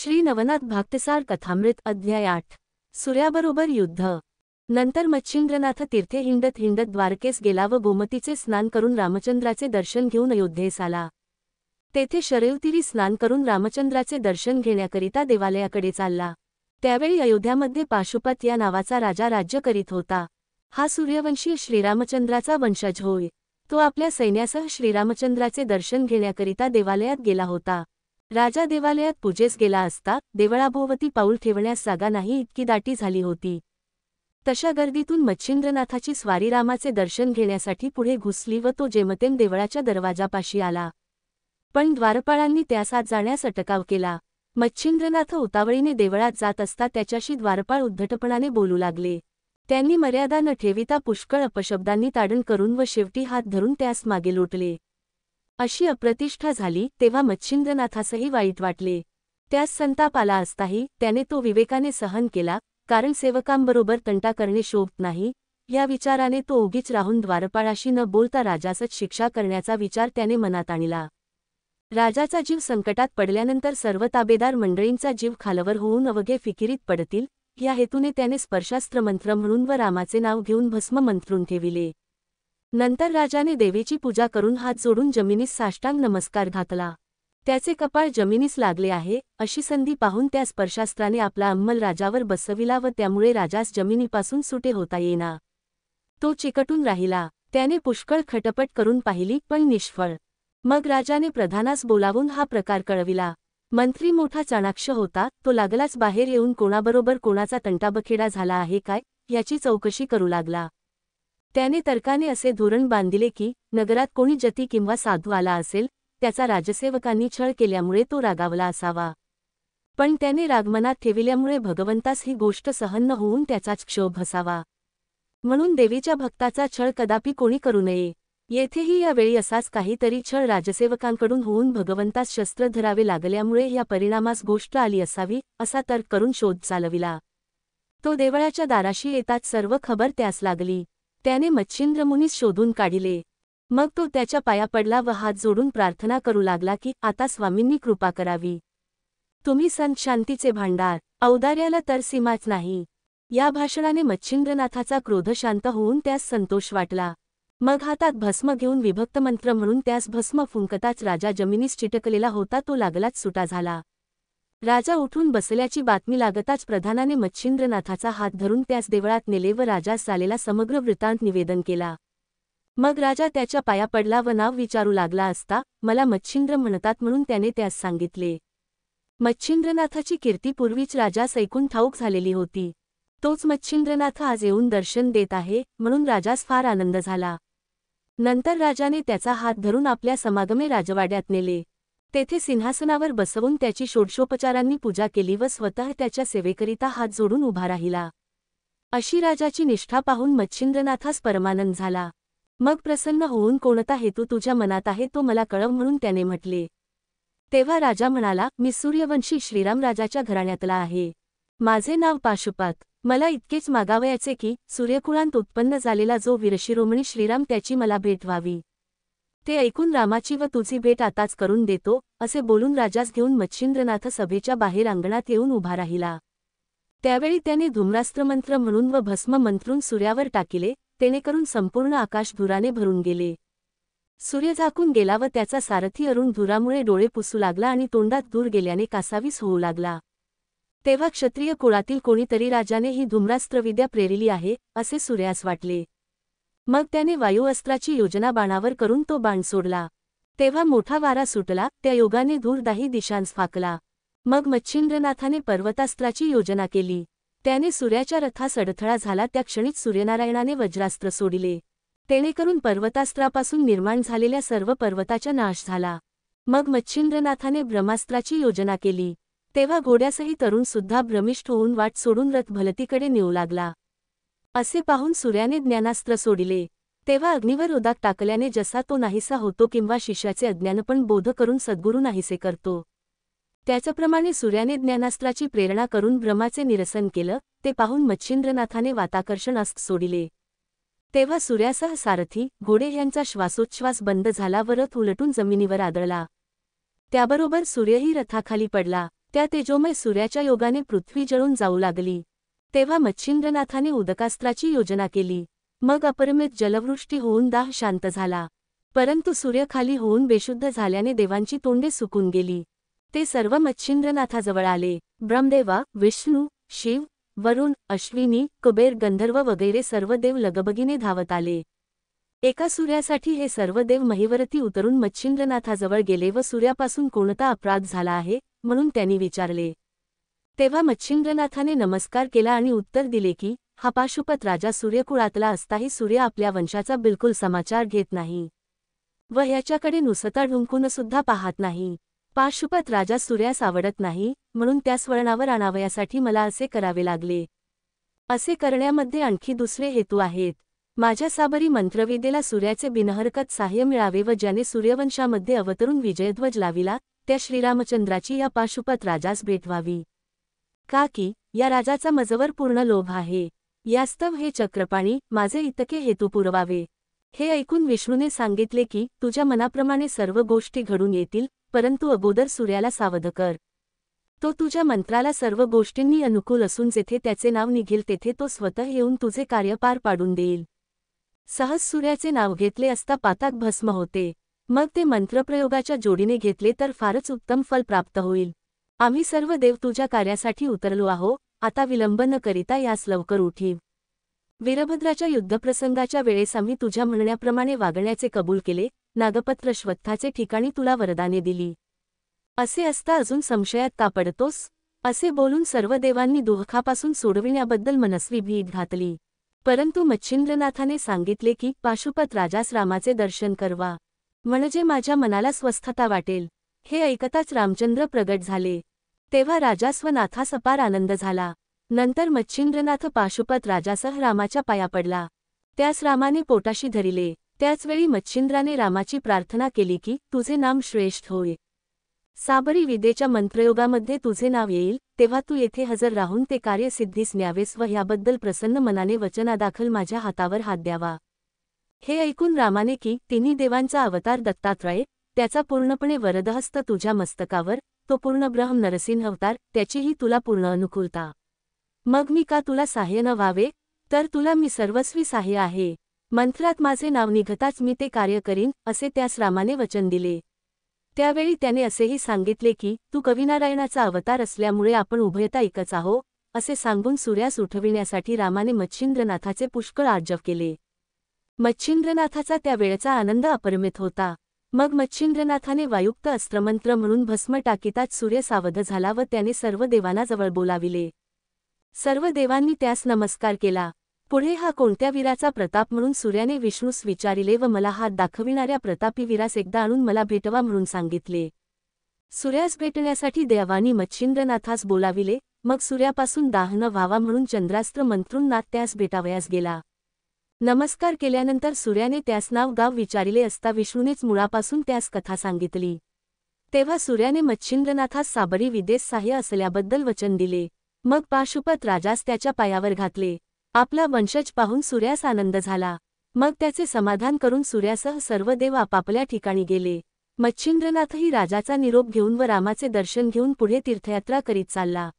श्री नवनाथ भक्तसार कथामृत अध्याय 8 सूर्याबरोबर युद्ध। नंतर मच्छिंद्रनाथ तीर्थे हिंडत हिंडत द्वारकेस गेला व गोमतीचे स्नान करून रामचंद्राचे दर्शन घेऊन अयोध्येस आला। तेथे शरयूतीरी स्नान करून रामचंद्राचे दर्शन घेण्याकरिता देवालयाकडे चालला। त्यावेळी अयोध्यामध्ये पाशुपत या नावाचा राजा राज्य करीत होता। हा सूर्यवंशी श्रीरामचंद्राचा वंशज होय। तो आपल्या सैन्यासह श्रीरामचंद्राचे दर्शन घेण्याकरिता देवालयात गेला होता। राजा देवालयात पूजेस गेला असता देवळाभोवती पाऊल ठेवण्यास जागा नाही इतकी दाटी झाली होती। तशा गर्दीतून मच्छिंद्रनाथाची स्वारी रामाचे दर्शन घेण्यासाठी पुढे घुसली व तो जेमतेम देवळाच्या दरवाजापाशी आला। पण द्वारपाळांनी त्यास आत जाण्यास अटकाव केला। मच्छिंद्रनाथ उतावळीने देवळात जात असता त्याच्याशी द्वारपाळ उद्धटपणाने बोलू लागले। त्यांनी मर्यादा न ठेविता पुष्कळ अपशब्दांनी ताडण करून व शेवटी हात धरून त्यास मागे लोटले। अशी अप्रतिष्ठा झाली तेव्हा मच्छिंद्रनाथासही वाईट वाटले। त्यास संताप आला असताही त्याने तो विवेकाने सहन केला, कारण सेवकांबरोबर तंटा करणे शोभत नाही। या विचाराने तो उगीच राहून द्वारपाळाशी न बोलता राजासच शिक्षा करण्याचा विचार त्याने मनात आणला। राजाचा जीव संकटात पडल्यानंतर सर्व ताबेदार मंडळींचा जीव खालवर होऊन अवघे फिकिरीत पडतील या हेतूने त्याने स्पर्शास्त्र मंत्र म्हणून व रामाचे नाव घेऊन भस्म मंत्रून ठेविले। नंतर राजाने देवीची पूजा करून हात जोडून जमिनीस साष्टांग नमस्कार घातला। त्याचे कपाळ जमिनीस लागले आहे अशी संधी पाहून त्या स्पर्शास्त्राने आपला अंमल राजावर बसविला व त्यामुळे राजास जमिनीपासून सुटे होता येईना। तो चिकटून राहिला। त्याने पुष्कळ खटपट करून पाहिली पण निष्फळ। मग राजाने प्रधानास बोलावून हा प्रकार कळविला। मंत्री मोठा चाणाक्ष होता, तो लागलाच बाहेर येऊन कोणाबरोबर कोणाचा तंटाबखेडा झाला आहे काय याची चौकशी करू लागला। त्याने तर्काने असे धोरण बांधिले की नगरात कोणी जती किंवा साधू आला असेल त्याचा राजसेवकांनी छळ केल्यामुळे तो रागावला असावा। पण त्याने रागमनात ठेविल्यामुळे भगवंतास ही गोष्ट सहन न होऊन त्याचाच क्षोभ असावा। म्हणून देवीच्या भक्ताचा छळ कदापि कोणी करू नये। येथेही यावेळी असाच काहीतरी छळ राजसेवकांकडून होऊन भगवंतास शस्त्र धरावे लागल्यामुळे या परिणामास गोष्ट आली असावी असा तर्क करून शोध चालविला। तो देवळाच्या दाराशी येताच सर्व खबर त्यास लागली। त्याने मच्छिंद्रमुनीस शोधून काढिले। मग तो त्याच्या पाया पडला व हात जोडून प्रार्थना करू लागला की आता स्वामींनी कृपा करावी। तुम्ही संत शांतीचे भांडार, औदार्याला तर सीमाच नाही। या भाषणाने मच्छिंद्रनाथाचा क्रोध शांत होऊन त्यास संतोष वाटला। मग हातात भस्म घेऊन विभक्त मंत्र म्हणून त्यास भस्म फुंकताच राजा जमिनीस चिटकलेला होता तो लागलाच सुटा झाला। राजा उठून बसल्याची बातमी लागताच प्रधानाने मच्छिंद्रनाथाचा हात धरून त्यास देवळात नेले व राजास झालेला समग्र वृत्तांत निवेदन केला। मग राजा त्याच्या पाया पडला व नाव विचारू लागला असता मला मच्छिंद्र म्हणतात म्हणून त्याने त्यास सांगितले। मच्छिंद्रनाथाची कीर्ती पूर्वीच राजास ऐकून ठाऊक झालेली होती। तोच मच्छिंद्रनाथ आज येऊन दर्शन देत आहे म्हणून राजास फार आनंद झाला। नंतर राजाने त्याचा हात धरून आपल्या समागमे राजवाड्यात नेले। तेथे सिंहासनावर बसवून त्याची षोडशोपचारांनी पूजा केली व स्वतः त्याच्या सेवेकरिता हात जोडून उभा राहिला। अशी राजाची निष्ठा पाहून मच्छिंद्रनाथास परमानंद झाला। मग प्रसन्न होऊन कोणता हेतू तुझ्या मनात आहे तो मला कळव म्हणून त्याने म्हटले। तेव्हा राजा म्हणाला, मी सूर्यवंशी श्रीराम राजाच्या घराण्यातला आहे। माझे नाव पाशुपत। मला इतकेच मागावयाचे की सूर्यकुळांत उत्पन्न झालेला जो वीरशिरोमणी श्रीराम त्याची मला भेट व्हावी। ते ऐकून रामाची व तुझी भेट आताच करून देतो असे बोलून राजास घेऊन मच्छिंद्रनाथ सभेच्या बाहेर अंगणात येऊन उभा राहिला। त्यावेळी त्याने धूम्रास्त्रमंत्र म्हणून व भस्म मंत्रून सूर्यावर टाकिले, तेणेकरून संपूर्ण आकाश धुराने भरून गेले। सूर्य झाकून गेला व त्याचा सारथी अरुण धुरामुळे डोळे पुसू लागला आणि तोंडात धूर गेल्याने कासावीस होऊ लागला। तेव्हा क्षत्रिय कुळातील कोणीतरी राजाने ही धूम्रास्त्रविद्या प्रेरिली आहे असे सूर्यास वाटले। मग त्याने वायुअस्त्राची योजना बाणावर करून तो बाण सोडला। तेव्हा मोठा वारा सुटला, त्या योगाने धूर दाही दिशांस फाकला। मग मच्छिंद्रनाथाने पर्वतास्त्राची योजना केली। त्याने सूर्याच्या रथास अडथळा झाला त्या क्षणीच सूर्यनारायणाने वज्रास्त्र सोडिले। तेणेकरून पर्वतास्त्रापासून निर्माण झालेल्या सर्व पर्वताचा नाश झाला। मग मच्छिंद्रनाथाने ब्रह्मास्त्राची योजना केली। तेव्हा घोड्यासहित अरुण सुद्धा भ्रमिष्ठ होऊन वाट सोडून रथ भलतीकडे नेऊ लागला। असे पाहून सूर्याने ज्ञानास्त्र सोडिले। तेव्हा अग्नीवर उदाक टाकल्याने जसा तो नाहीसा होतो किंवा शिष्याचे अज्ञानपण बोध करून सद्गुरू नाहीसे करतो, त्याच्याप्रमाणे सूर्याने ज्ञानास्त्राची प्रेरणा करून ब्रह्माचे निरसन केलं। ते पाहून मच्छिंद्रनाथाने वाताकर्षण अस्त्र सोडिले। तेव्हा सूर्यासह सारथी घोडे यांचा श्वासोच्छ्वास बंद झाला व रथ उलटून जमिनीवर आदळला। त्याबरोबर सूर्यही रथाखाली पडला। त्या तेजोमय सूर्याच्या योगाने पृथ्वी जळून जाऊ लागली. तेव्हा मच्छिंद्रनाथाने उदकास्त्राची योजना केली. मग अपरिमित जलवृष्टी होऊन दाह शांत झाला. परंतु सूर्य खाली होऊन बेशुद्ध झाल्याने देवांची तोंडे सुकून गेली. ते सर्व मच्छिंद्रनाथाजवळ आले. ब्रह्मदेवा, विष्णू, शिव, वरुण, अश्विनी, कुबेर, गंधर्व वगैरे सर्व देव लगबगीने धावत आले. एका सूर्यासाठी हे सर्व देव महिवरती उतरून मच्छिंद्रनाथाजवळ गेले व सूर्यापासून कोणता अपराध झाला आहे म्हणून त्यांनी विचारले. तेव्हा मच्छिंद्रनाथाने नमस्कार केला आणि उत्तर दिले की, हा पाशुपत राजा सूर्यकुळातला असताही सूर्य आपल्या वंशाचा बिलकुल समाचार घेत नाही व ह्याच्याकडे नुसता ढुंकूनसुद्धा पाहत नाही. पाशुपत राजा सूर्यास आवडत नाही म्हणून त्यास वळणावर आणावयासाठी मला असे करावे लागले. असे करण्यामध्ये आणखी दुसरे हेतू आहेत. माझ्या साबरी मंत्रविद्येला सूर्याचे बिनहरकत साह्य मिळावे व ज्याने सूर्यवंशामध्ये अवतरून विजयध्वज लाविला त्या श्रीरामचंद्राची या पाशुपत राजास भेट व्हावी. का की या राजाचा मजवर पूर्ण लोभ आहे. यास्तव हे चक्रपाणी माझे इतके हेतू पुरवावे. हे ऐकून विष्णूने सांगितले की तुझ्या मनाप्रमाणे सर्व गोष्टी घडून येतील, परंतु अगोदर सूर्याला सावध कर. तो तुझ्या मंत्राला सर्व गोष्टींनी अनुकूल असून जेथे त्याचे नाव निघेल तेथे तो स्वतः येऊन तुझे कार्य पार पाडून देईल. सहज सूर्याचे नाव घेतले असता पाताक भस्म होते. मग ते मंत्रप्रयोगाच्या जोडीने घेतले तर फारच उत्तम फल प्राप्त होईल. आम्ही सर्व देव तुझ्या कार्यासाठी उतरलो आहो. आता विलंब न करिता यास लवकर उठीव. वीरभद्राच्या युद्धप्रसंगाच्या वेळेस आम्ही तुझ्या म्हणण्याप्रमाणे वागण्याचे कबूल केले. नागपत्रश्वत्थाचे ठिकाणी तुला वरदाने दिली. असे असता अजून संशयात का पडतोस? असे बोलून सर्व देवांनी दुःखापासून सोडविण्याबद्दल मनस्वी भीत घातली. परंतु मच्छिंद्रनाथाने सांगितले की पाशुपत राजास रामाचे दर्शन करवा, म्हणजे माझ्या मनाला स्वस्थता वाटेल. हे ऐकताच रामचंद्र प्रगट झाले. तेव्हा राजास व नाथास अपार आनंद झाला. नंतर मच्छिंद्रनाथ पाशुपत राजासह रामाच्या पाया पडला. त्यास रामाने पोटाशी धरिले. त्याचवेळी मच्छिंद्राने रामाची प्रार्थना केली की तुझे नाम श्रेष्ठ होय. साबरी विद्येच्या मंत्रयोगामध्ये तुझे नाव येईल तेव्हा तू येथे हजर राहून ते कार्य सिद्धीस न्यावेस व ह्याबद्दल प्रसन्न मनाने वचनादाखल माझ्या हातावर हात द्यावा. हे ऐकून रामाने की तिन्ही देवांचा अवतार दत्तात्रय, त्याचा पूर्णपणे वरदहस्त तुझ्या मस्तकावर, तो पूर्ण ब्रह्म नरसिंह अवतार, त्याचीही तुला पूर्ण अनुकूलता. मग मी का तुला साह्य न व्हावे? तर तुला मी सर्वस्वी साह्य आहे. मंत्रात माझे नाव निघताच मी ते कार्य करीन असे त्यास रामाने वचन दिले. त्यावेळी त्याने असेही सांगितले की तू कविनारायणाचा अवतार असल्यामुळे आपण उभयता एकच आहो. असे सांगून सूर्यास उठविण्यासाठी रामाने मच्छिंद्रनाथाचे पुष्कळ आर्जव केले. मच्छिंद्रनाथाचा त्या वेळचा आनंद अपरिमित होता. मग मच्छिंद्रनाथाने वायुक्त अस्त्रमंत्र म्हणून भस्म टाकीताच सूर्य सावध झाला व त्याने सर्व देवांना जवळ बोलाविले. सर्व देवांनी त्यास नमस्कार केला. पुढे हा कोणत्या वीराचा प्रताप म्हणून सूर्याने विष्णूस विचारिले व मला हात दाखविणाऱ्या प्रतापी वीरास एकदा आणून मला भेटवा म्हणून सांगितले. सूर्यास भेटण्यासाठी देवांनी मच्छिंद्रनाथास बोलाविले. मग सूर्यापासून दाह न व्हावा म्हणून चंद्रास्त्र मंत्रून नाथ त्यास भेटावयास गेला. नमस्कार केल्यानंतर सूर्याने त्यास नाव गाव विचारिले असता विष्णूनेच मुळापासून त्यास कथा सांगितली. तेव्हा सूर्याने मच्छिंद्रनाथास साबरी विद्येस साह्य असल्याबद्दल वचन दिले. मग पाशुपत राजास त्याच्या पायावर घातले. आपला वंशज पाहून सूर्यास आनंद झाला. मग त्याचे समाधान करून सूर्यासह सर्व देव आपापल्या ठिकाणी गेले. मच्छिंद्रनाथही राजाचा निरोप घेऊन व रामाचे दर्शन घेऊन पुढे तीर्थयात्रा करीत चालला.